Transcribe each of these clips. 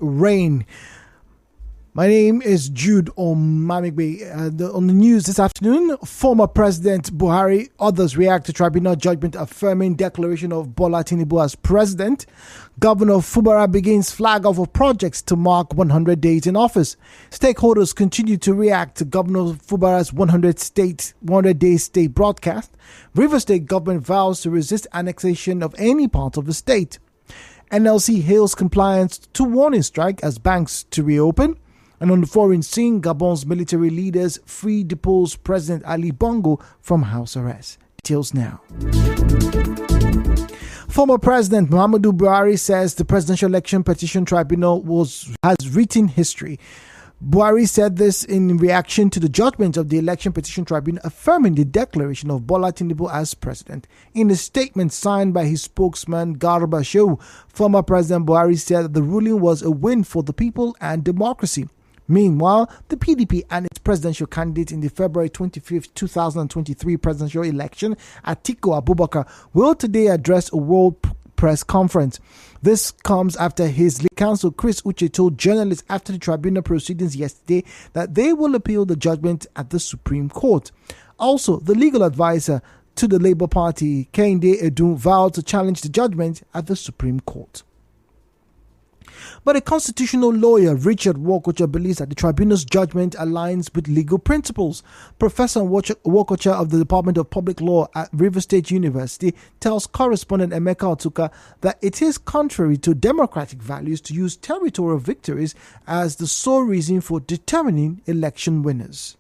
rain. My name is Jude Omamigbe. On the news this afternoon, former President Buhari, others react to tribunal judgment affirming declaration of Bola Tinubu as president. Governor Fubara begins flag off of projects to mark 100 days in office. Stakeholders continue to react to Governor Fubara's 100-day state broadcast. River State government vows to resist annexation of any part of the state. NLC hails compliance to warning strike as banks to reopen. And on the foreign scene, Gabon's military leaders free deposed President Ali Bongo from house arrest. Details now. Former President Muhammadu Buhari says the Presidential Election Petition Tribunal has written history. Buhari said this in reaction to the judgment of the Election Petition Tribunal affirming the declaration of Bola Tinubu as president. In a statement signed by his spokesman Garba Shehu, former President Buhari said that the ruling was a win for the people and democracy. Meanwhile, the PDP and its presidential candidate in the February 25, 2023 presidential election, Atiku Abubakar, will today address a world press conference. This comes after his lead counsel Chris Uche told journalists after the tribunal proceedings yesterday that they will appeal the judgment at the Supreme Court. Also, the legal advisor to the Labour Party, Kehinde Edun, vowed to challenge the judgment at the Supreme Court. But a constitutional lawyer, Richard Wokocha, believes that the tribunal's judgment aligns with legal principles. Professor Wokocha of the Department of Public Law at River State University tells correspondent Emeka Otuka that it is contrary to democratic values to use territorial victories as the sole reason for determining election winners.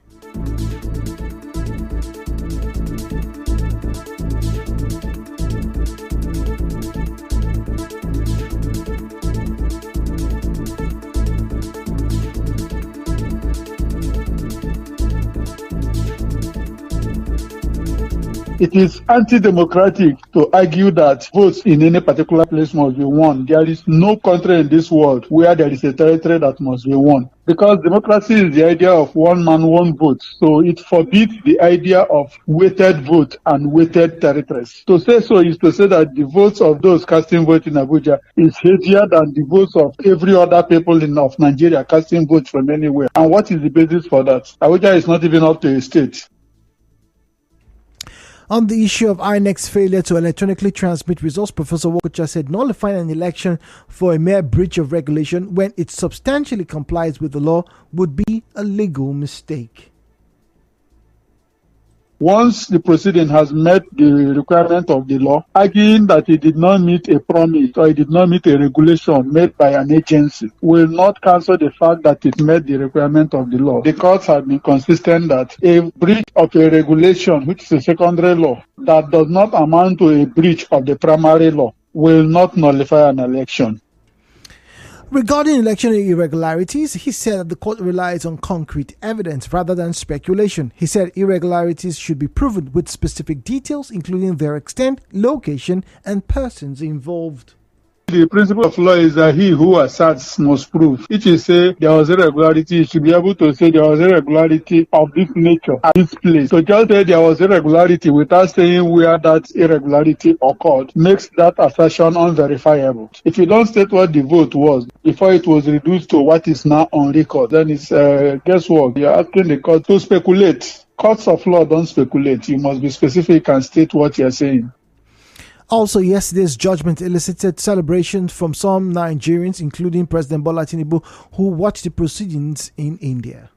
It is anti-democratic to argue that votes in any particular place must be won. There is no country in this world where there is a territory that must be won. Because democracy is the idea of one man, one vote. So it forbids the idea of weighted vote and weighted territories. To say so is to say that the votes of those casting vote in Abuja is heavier than the votes of every other people of Nigeria casting votes from anywhere. And what is the basis for that? Abuja is not even up to a state. On the issue of INEC's failure to electronically transmit results, Professor Wokocha said nullifying an election for a mere breach of regulation when it substantially complies with the law would be a legal mistake. Once the proceeding has met the requirement of the law, arguing that it did not meet a promise or it did not meet a regulation made by an agency, will not cancel the fact that it met the requirement of the law. The courts have been consistent that a breach of a regulation, which is a secondary law, that does not amount to a breach of the primary law, will not nullify an election. Regarding election irregularities, he said that the court relies on concrete evidence rather than speculation. He said irregularities should be proven with specific details, including their extent, location, and persons involved. The principle of law is that he who asserts must prove. If you say there was irregularity, you should be able to say there was irregularity of this nature at this place. So just say there was irregularity without saying where that irregularity occurred makes that assertion unverifiable. If you don't state what the vote was before it was reduced to what is now on record, then it's guesswork. You're asking the court to speculate. Courts of law don't speculate. You must be specific and state what you're saying. Also, yesterday's judgment elicited celebrations from some Nigerians, including President Bola Tinubu, who watched the proceedings in India.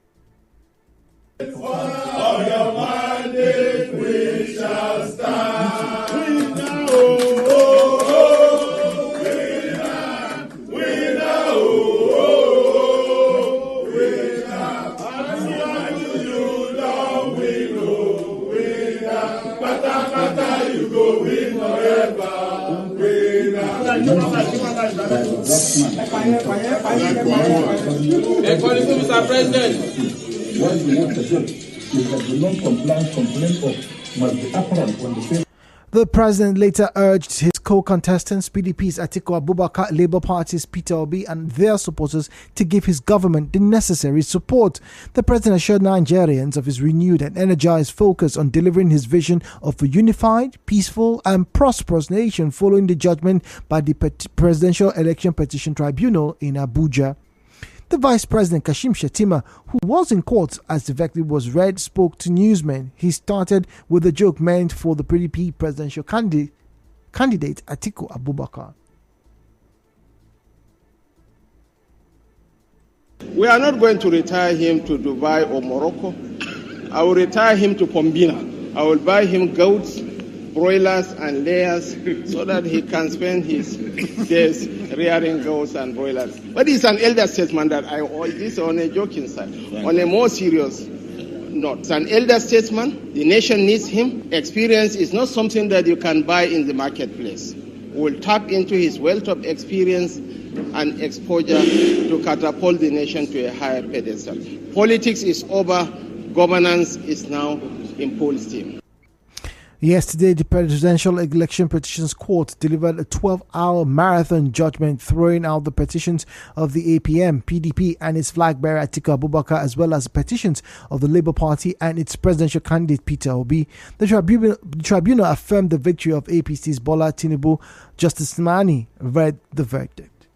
Mr. President. What we want to do is that the non-compliance complaint must be apparent when the The president later urged his co-contestants, PDP's Atiku Abubakar, Labour Party's Peter Obi, and their supporters to give his government the necessary support. The president assured Nigerians of his renewed and energized focus on delivering his vision of a unified, peaceful, and prosperous nation following the judgment by the Presidential Election Petition Tribunal in Abuja. The Vice President Kashim Shettima, who was in court as the verdict was read, spoke to newsmen. He started with a joke meant for the PDP presidential candidate Atiku Abubakar. We are not going to retire him to Dubai or Morocco. I will retire him to Pombina. I will buy him goats, broilers, and layers so that he can spend his days rearing goats and broilers. But it's an elder statesman that I all this on a joking side. On a more serious note, it's an elder statesman. The nation needs him. Experience is not something that you can buy in the marketplace. We'll tap into his wealth of experience and exposure to catapult the nation to a higher pedestal. Politics is over. Governance is now in full steam. Yesterday, the Presidential Election Petitions Court delivered a 12-hour marathon judgment throwing out the petitions of the APM, PDP, and its flag bearer Atiku Abubakar, as well as the petitions of the Labour Party and its presidential candidate Peter Obi. The tribunal affirmed the victory of APC's Bola Tinubu. Justice Mani read the verdict.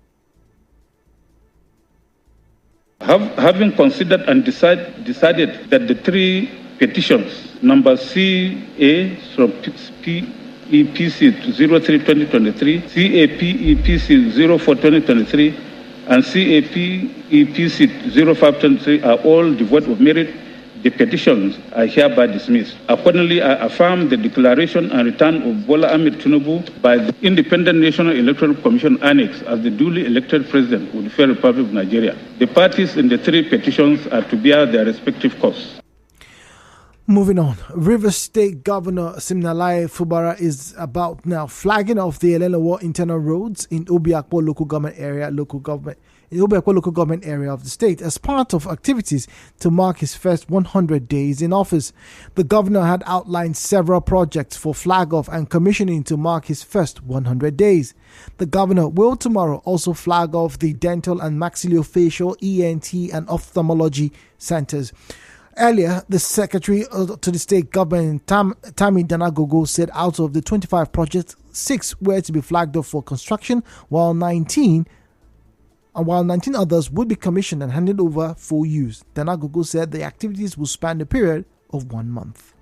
Having considered and decided that the three petitions number CA from PEPC 03-2023, CAPEPC 04-2023, and CAPEPC 05-23 are all devoid of merit, the petitions are hereby dismissed. Accordingly, I affirm the declaration and return of Bola Ahmed Tinubu by the Independent National Electoral Commission Annex as the duly elected president of the Federal Republic of Nigeria. The parties in the three petitions are to bear their respective costs. Moving on, Rivers State Governor Siminalayi Fubara is about now flagging off the Elenawo internal roads in Obiakpo local government area of the state as part of activities to mark his first 100 days in office. The governor had outlined several projects for flag off and commissioning to mark his first 100 days. The governor will tomorrow also flag off the dental and maxillofacial, ENT, and ophthalmology centers. Earlier, the secretary to the state government, Tammy Danagogo, said out of the 25 projects, 6 were to be flagged off for construction, while 19 others would be commissioned and handed over for use. Danagogo said the activities will span a period of 1 month.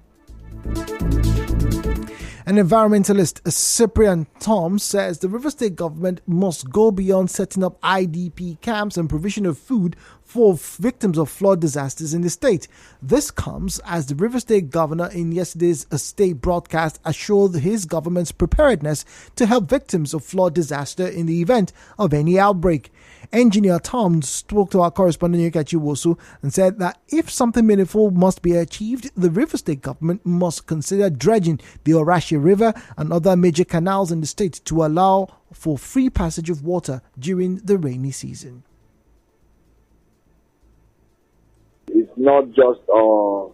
An environmentalist, Cyprian Tom, says the River State government must go beyond setting up IDP camps and provision of food for victims of flood disasters in the state. This comes as the River State governor in yesterday's state broadcast assured his government's preparedness to help victims of flood disaster in the event of any outbreak. Engineer Tom spoke to our correspondent Yekachi Wosu and said that if something meaningful must be achieved, the River State government must consider dredging the Orashi River and other major canals in the state to allow for free passage of water during the rainy season. It's not just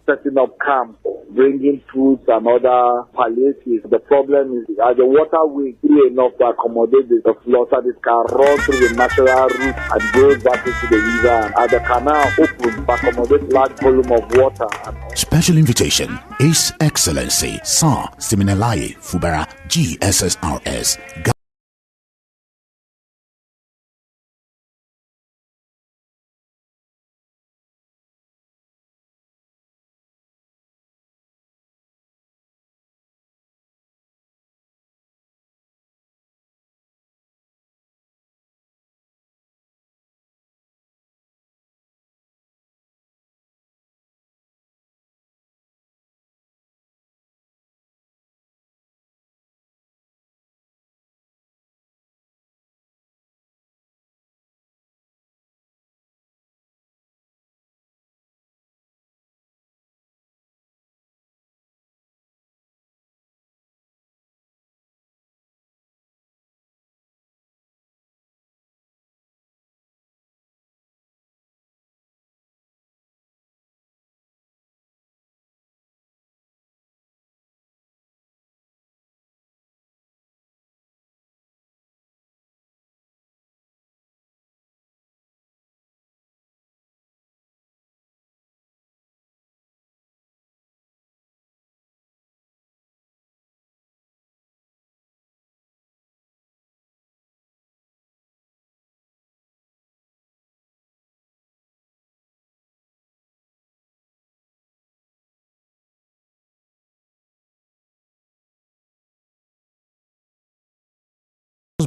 setting up camps, bringing foods and other palliatives. The problem is that the waterway is enough to accommodate the flood that it can run through the natural route and go back into the river. And the canal open to accommodate large volume of water. Special invitation, His Excellency Sir Siminalayi Fubara, GSSRS.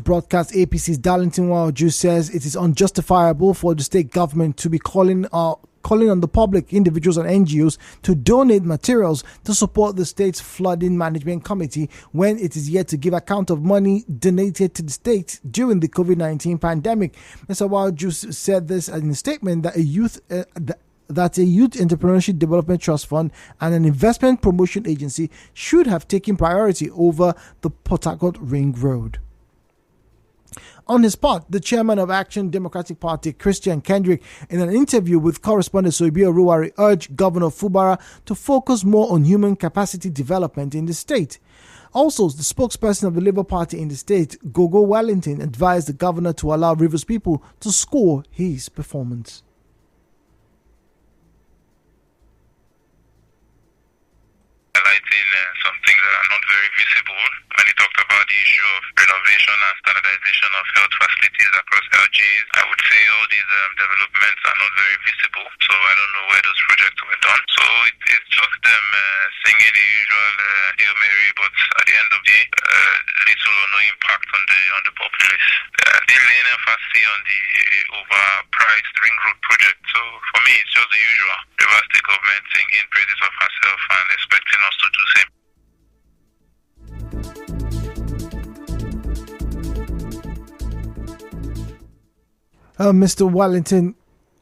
Broadcast APC's Darlington Waju says it is unjustifiable for the state government to be calling on the public, individuals and NGOs to donate materials to support the state's flooding management committee when it is yet to give account of money donated to the state during the COVID-19 pandemic. Mr. Waju said this in a statement that a youth entrepreneurship development trust fund and an investment promotion agency should have taken priority over the Port Harcourt Ring Road. On his part, the chairman of Action Democratic Party, Christian Kendrick, in an interview with correspondent Soibi Oruwari, urged Governor Fubara to focus more on human capacity development in the state. Also, the spokesperson of the Labour Party in the state, Gogo Wellington, advised the governor to allow Rivers people to score his performance. Highlighting some things that are not very visible when he talked about the issue of renovation and standardization of health facilities across LGs. I would say all these developments are not very visible, so I don't know where those projects were done. So it's just them singing the usual Hail Mary, but at the end of the day, little or no impact on the populace. They're laying emphasis on the overpriced ring road project. So for me, it's just the usual. River State government singing praises of herself and expecting us to do the same. Mr. Wellington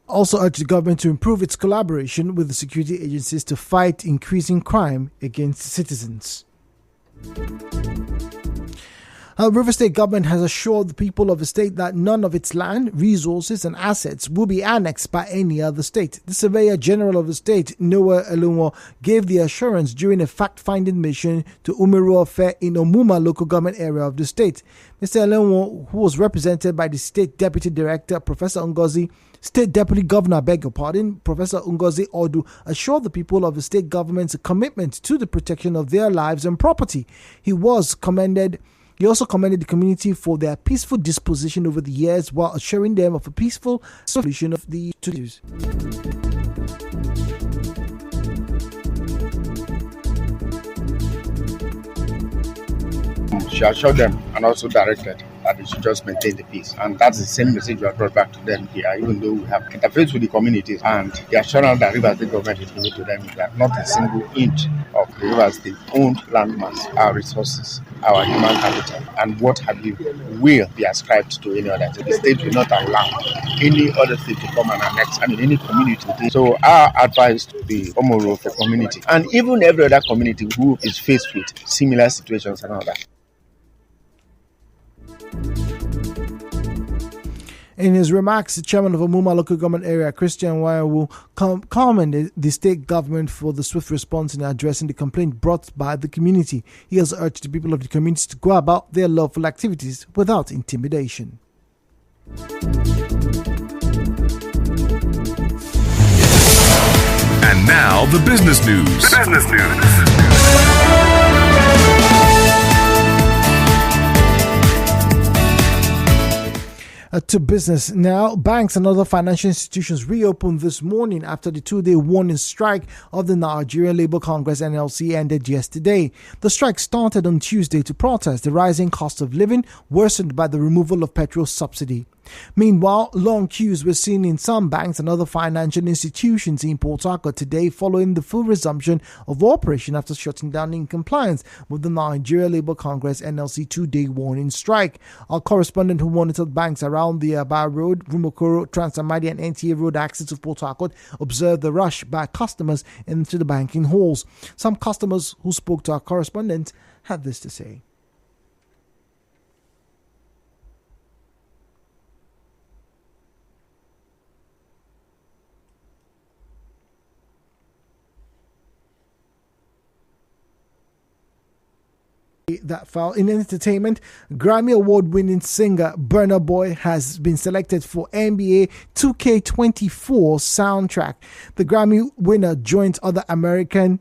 also urged the government to improve its collaboration with the security agencies to fight increasing crime against citizens. River State government has assured the people of the state that none of its land, resources and assets will be annexed by any other state. The Surveyor General of the state, Noah Elunwo, gave the assurance during a fact-finding mission to Umeru Affair in Omuma local government area of the state. Mr. Elunwo, who was represented by the State Deputy Director, Professor State Deputy Governor, Professor Ngozi Odu, assured the people of the state government's commitment to the protection of their lives and property. He also commended the community for their peaceful disposition over the years while assuring them of a peaceful solution of the issues. She assured them and also directed that they should just maintain the peace. And that's the same message we have brought back to them here, even though we have interfaced with the communities. And the assurance that River State government is giving to them is that not a single inch of the River State owned landmass, our resources, our human capital, and what have you will be ascribed to any other state. The state will not allow any other state to come and annex, any community. So our advice to the Omoro community, and even every other community who is faced with similar situations and all that. In his remarks, the chairman of Omuma local government area, Christian Wayawu, commended the state government for the swift response in addressing the complaint brought by the community. He has urged the people of the community to go about their lawful activities without intimidation. And now the business news. To business now. Banks and other financial institutions reopened this morning after the two-day warning strike of the Nigerian Labour Congress NLC ended yesterday. The strike started on Tuesday to protest the rising cost of living worsened by the removal of petrol subsidy. Meanwhile, long queues were seen in some banks and other financial institutions in Port Harcourt today following the full resumption of operation after shutting down in compliance with the Nigeria Labour Congress NLC two-day warning strike. Our correspondent who monitored banks around the Aba Road, Rumokoro, Transamadi and NTA Road axis of Port Harcourt observed the rush by customers into the banking halls. Some customers who spoke to our correspondent had this to say. That fell in entertainment, Grammy Award-winning singer Burna Boy has been selected for NBA 2K24 soundtrack. The Grammy winner joins other American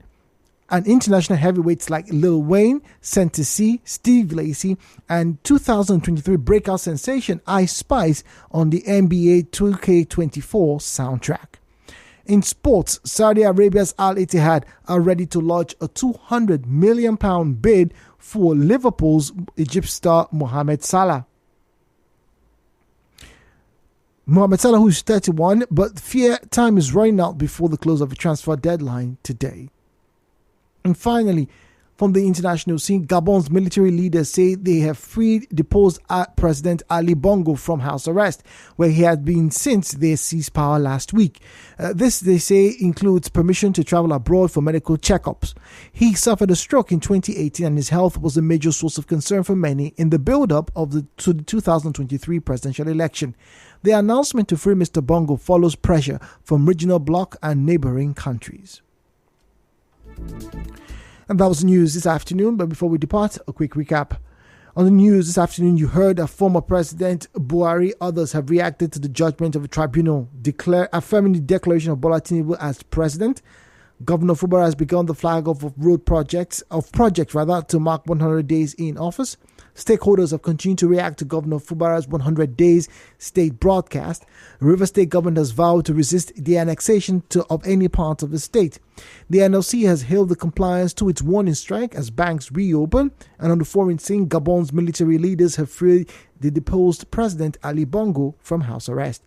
and international heavyweights like Lil Wayne, Santa C, Steve Lacy, and 2023 breakout sensation Ice Spice on the NBA 2K24 soundtrack. In sports, Saudi Arabia's Al Ittihad are ready to launch a £200 million bid for Liverpool's Egypt star Mohamed Salah. Mohamed Salah, who's 31, but fear time is running out before the close of the transfer deadline today. And finally, from the international scene, Gabon's military leaders say they have freed deposed President Ali Bongo from house arrest, where he had been since they seized power last week. This, they say, includes permission to travel abroad for medical checkups. He suffered a stroke in 2018 and his health was a major source of concern for many in the build-up to the 2023 presidential election. The announcement to free Mr. Bongo follows pressure from regional bloc and neighboring countries. And that was the news this afternoon. But before we depart, a quick recap. On the news this afternoon, you heard that former President Buhari, others have reacted to the judgment of a tribunal affirming the declaration of Bola Tinubu as president. Governor Fubara has begun the flag off of projects to mark 100 days in office. Stakeholders have continued to react to Governor Fubara's 100 days state broadcast. The River State government has vowed to resist the annexation of any part of the state. The NLC has hailed the compliance to its warning strike as banks reopen. And on the foreign scene, Gabon's military leaders have freed the deposed President Ali Bongo from house arrest.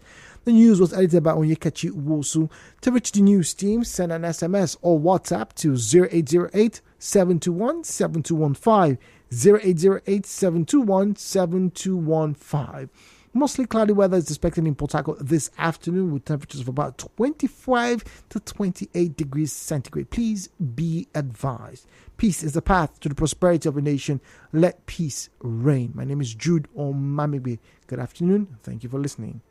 The news was edited by Onyekachi Uwosu. To reach the news team, send an SMS or WhatsApp to 0808-721-7215, 0808-721-7215. Mostly cloudy weather is expected in Port Harcourt this afternoon with temperatures of about 25 to 28 degrees centigrade. Please be advised. Peace is the path to the prosperity of a nation. Let peace reign. My name is Jude Omamigbe. Good afternoon. Thank you for listening.